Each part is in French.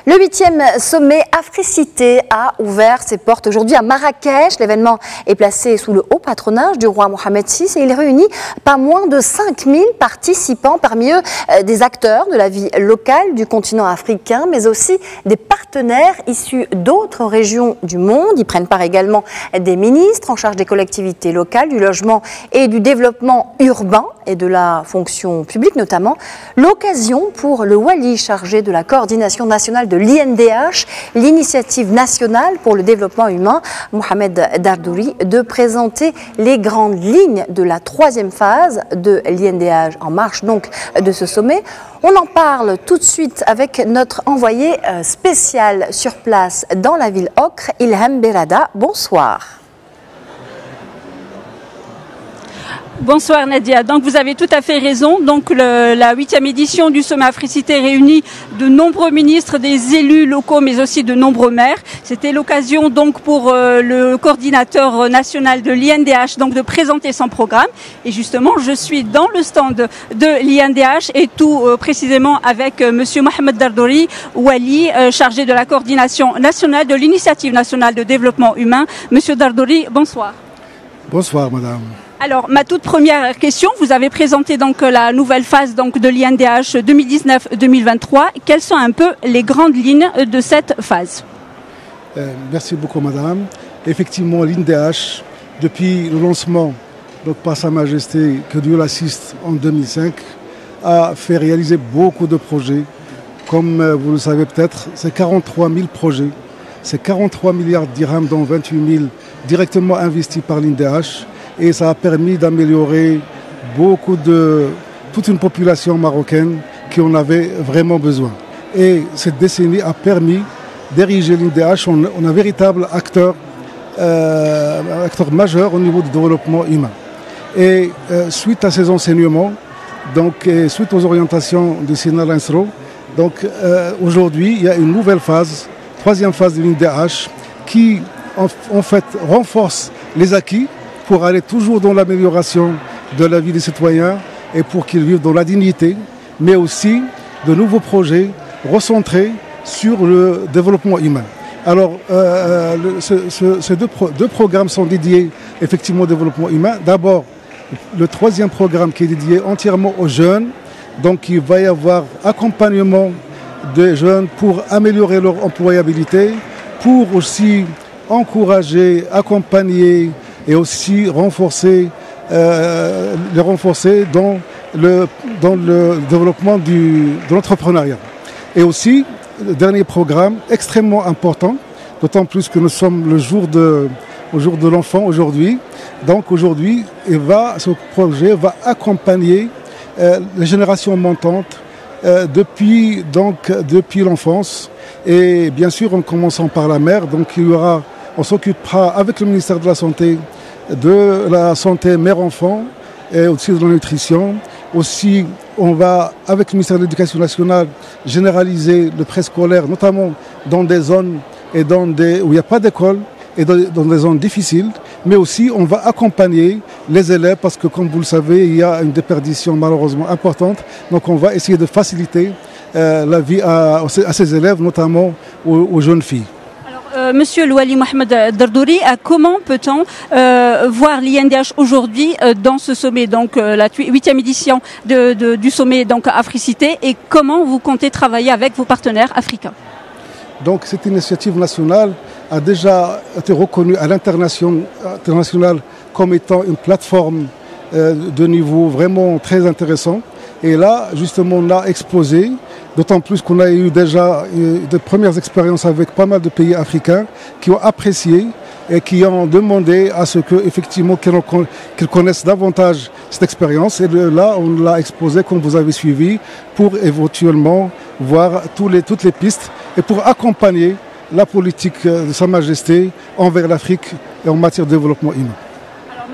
Le 8e sommet Africité a ouvert ses portes aujourd'hui à Marrakech. L'événement est placé sous le haut patronage du roi Mohamed VI et il réunit pas moins de 5000 participants, parmi eux des acteurs de la vie locale du continent africain, mais aussi des partenaires issus d'autres régions du monde. Y prennent part également des ministres en charge des collectivités locales, du logement et du développement urbain et de la fonction publique notamment. L'occasion pour le Wali chargé de la coordination nationale de l'INDH, l'initiative nationale pour le développement humain, Mohamed Dardouri, de présenter les grandes lignes de la 3e phase de l'INDH en marche donc de ce sommet. On en parle tout de suite avec notre envoyé spécial sur place dans la ville Ocre, Ilham Berada. Bonsoir. Bonsoir Nadia. Donc vous avez tout à fait raison. Donc la 8e édition du sommet Africité réunit de nombreux ministres, des élus locaux, mais aussi de nombreux maires. C'était l'occasion donc pour le coordinateur national de l'INDH donc de présenter son programme. Et justement, je suis dans le stand de l'INDH et tout précisément avec Monsieur Mohamed Dardouri, Wali, chargé de la coordination nationale de l'initiative nationale de développement humain. Monsieur Dardouri, bonsoir. Bonsoir, madame. Alors, ma toute première question, vous avez présenté donc la nouvelle phase donc de l'INDH 2019-2023. Quelles sont un peu les grandes lignes de cette phase? Merci beaucoup, madame. Effectivement, l'INDH, depuis le lancement donc, par Sa Majesté, que Dieu l'assiste, en 2005, a fait réaliser beaucoup de projets. Comme vous le savez peut-être, c'est 43 000 projets. C'est 43 milliards de dirhams, dont 28 000 directement investis par l'INDH. Et ça a permis d'améliorer toute une population marocaine qui en avait vraiment besoin. Et cette décennie a permis d'ériger l'INDH en un véritable acteur majeur au niveau du développement humain. Et suite à ces enseignements, et suite aux orientations de Sina Lansro, aujourd'hui il y a une nouvelle phase, 3e phase de l'INDH, qui en fait renforce les acquis pour aller toujours dans l'amélioration de la vie des citoyens et pour qu'ils vivent dans la dignité, mais aussi de nouveaux projets recentrés sur le développement humain. Alors, ces deux programmes sont dédiés effectivement au développement humain. D'abord, le 3e programme qui est dédié entièrement aux jeunes. Donc, il va y avoir accompagnement des jeunes pour améliorer leur employabilité, pour aussi encourager, accompagner et aussi les renforcer dans le développement de l'entrepreneuriat. Et aussi, le dernier programme extrêmement important, d'autant plus que nous sommes au jour de l'enfant aujourd'hui. Donc aujourd'hui, ce projet va accompagner les générations montantes depuis l'enfance. Et bien sûr, en commençant par la mère, on s'occupera avec le ministère de la Santé mère-enfant et aussi de la nutrition. Aussi, on va, avec le ministère de l'Éducation nationale, généraliser le préscolaire, notamment dans des zones où il n'y a pas d'école et dans des zones difficiles. Mais aussi, on va accompagner les élèves parce que, comme vous le savez, il y a une déperdition malheureusement importante. Donc, on va essayer de faciliter la vie à ces élèves, notamment aux jeunes filles. Monsieur le Wali Mohamed Dardouri, comment peut-on voir l'INDH aujourd'hui dans ce sommet, donc la 8e édition du sommet donc Africité, et comment vous comptez travailler avec vos partenaires africains? Donc cette initiative nationale a déjà été reconnue à l'international comme étant une plateforme de niveau vraiment très intéressant. Et là, justement, on a exposé, d'autant plus qu'on a eu déjà de premières expériences avec pas mal de pays africains qui ont apprécié et qui ont demandé à ce qu'ils connaissent davantage cette expérience. Et là, on l'a exposé, comme vous avez suivi, pour éventuellement voir toutes les pistes et pour accompagner la politique de Sa Majesté envers l'Afrique et en matière de développement humain.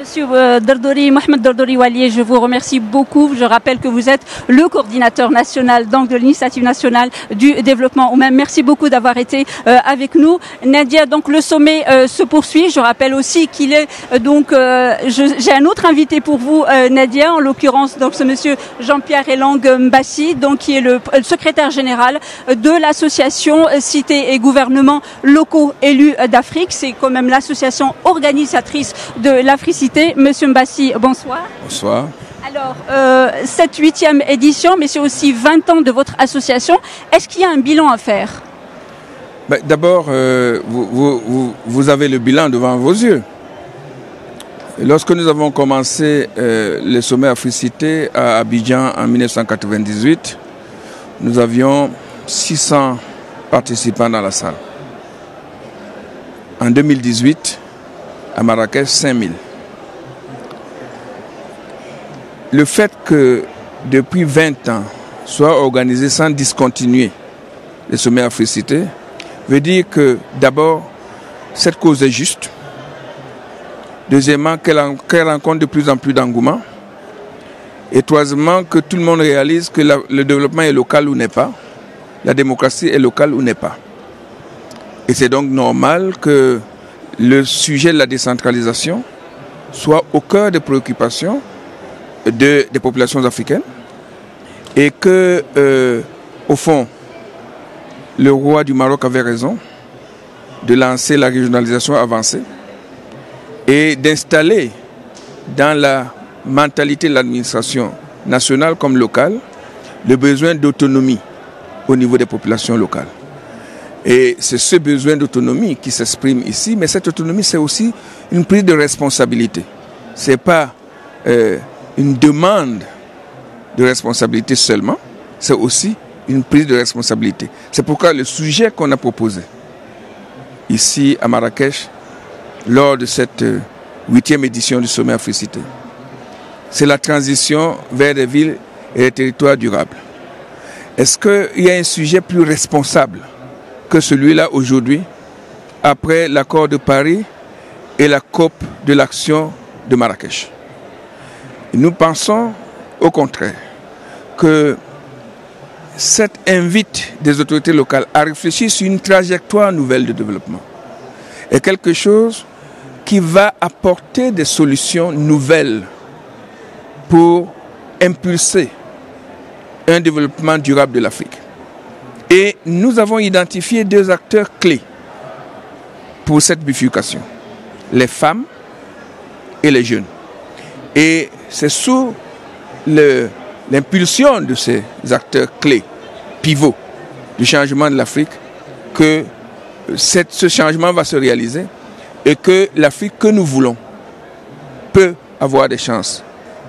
Monsieur Dardori, Mohamed Dardori Walié, je vous remercie beaucoup. Je rappelle que vous êtes le coordinateur national donc de l'initiative nationale du développement humain. Merci beaucoup d'avoir été avec nous. Nadia, donc le sommet se poursuit. Je rappelle aussi qu'il est j'ai un autre invité pour vous, Nadia, en l'occurrence donc ce monsieur Jean-Pierre Elang Mbassi, donc qui est le secrétaire général de l'association Cités et gouvernements locaux élus d'Afrique. C'est quand même l'association organisatrice de l'Africité. Monsieur Mbassi, bonsoir. Bonsoir. Alors, cette 8e édition, mais c'est aussi 20 ans de votre association. Est-ce qu'il y a un bilan à faire? D'abord, vous avez le bilan devant vos yeux. Lorsque nous avons commencé le sommet Africité à Abidjan en 1998, nous avions 600 participants dans la salle. En 2018, à Marrakech, 5000. Le fait que depuis 20 ans soit organisé sans discontinuer le sommet Africité veut dire que d'abord, cette cause est juste. Deuxièmement, qu'elle rencontre de plus en plus d'engouement. Et troisièmement, que tout le monde réalise que le développement est local ou n'est pas. La démocratie est locale ou n'est pas. Et c'est donc normal que le sujet de la décentralisation soit au cœur des préoccupations des populations africaines. Et que, au fond, le roi du Maroc avait raison de lancer la régionalisation avancée et d'installer dans la mentalité de l'administration nationale comme locale le besoin d'autonomie au niveau des populations locales. Et c'est ce besoin d'autonomie qui s'exprime ici, mais cette autonomie, c'est aussi une prise de responsabilité. Ce n'est pas une demande de responsabilité seulement, c'est aussi une prise de responsabilité. C'est pourquoi le sujet qu'on a proposé ici à Marrakech, lors de cette 8e édition du sommet Africité, c'est la transition vers des villes et des territoires durables. Est-ce qu'il y a un sujet plus responsable que celui-là aujourd'hui, après l'accord de Paris et la COP de l'action de Marrakech? Nous pensons au contraire que cette invite des autorités locales à réfléchir sur une trajectoire nouvelle de développement est quelque chose qui va apporter des solutions nouvelles pour impulser un développement durable de l'Afrique. Et nous avons identifié 2 acteurs clés pour cette bifurcation: les femmes et les jeunes. Et c'est sous l'impulsion de ces acteurs clés, pivots du changement de l'Afrique, que ce changement va se réaliser et que l'Afrique que nous voulons peut avoir des chances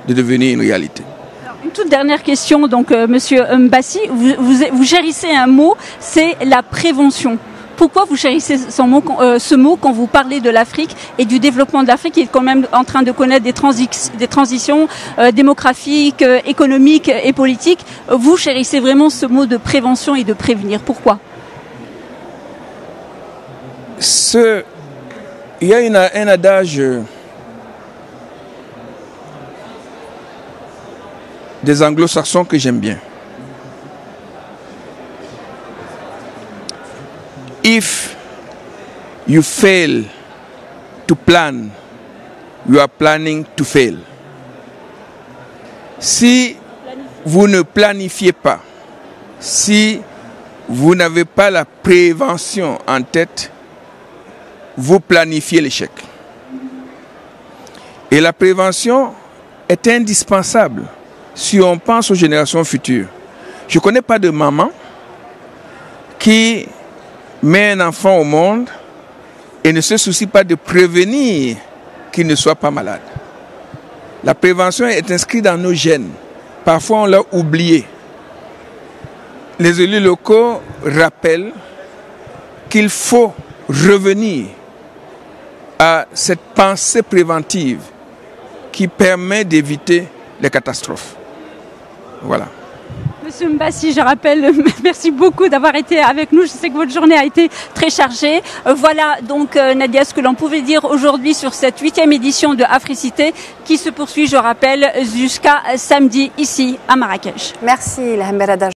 de devenir une réalité. Alors, une toute dernière question, donc, Monsieur Mbassi, vous chérissez un mot, c'est la prévention. Pourquoi vous chérissez ce mot quand vous parlez de l'Afrique et du développement de l'Afrique qui est quand même en train de connaître des transitions démographiques, économiques et politiques? Vous chérissez vraiment ce mot de prévention et de prévenir. Pourquoi? Il y a un adage des anglo-saxons que j'aime bien. If you fail to plan, you are planning to fail. Si vous ne planifiez pas, si vous n'avez pas la prévention en tête, vous planifiez l'échec. Et la prévention est indispensable si on pense aux générations futures. Je ne connais pas de maman qui met un enfant au monde et ne se soucie pas de prévenir qu'il ne soit pas malade. La prévention est inscrite dans nos gènes. Parfois, on l'a oublié. Les élus locaux rappellent qu'il faut revenir à cette pensée préventive qui permet d'éviter les catastrophes. Voilà. Monsieur Mbassi, je rappelle, merci beaucoup d'avoir été avec nous. Je sais que votre journée a été très chargée. Voilà donc Nadia ce que l'on pouvait dire aujourd'hui sur cette 8e édition de Africité qui se poursuit, je rappelle, jusqu'à samedi ici à Marrakech. Merci, la Hemberada.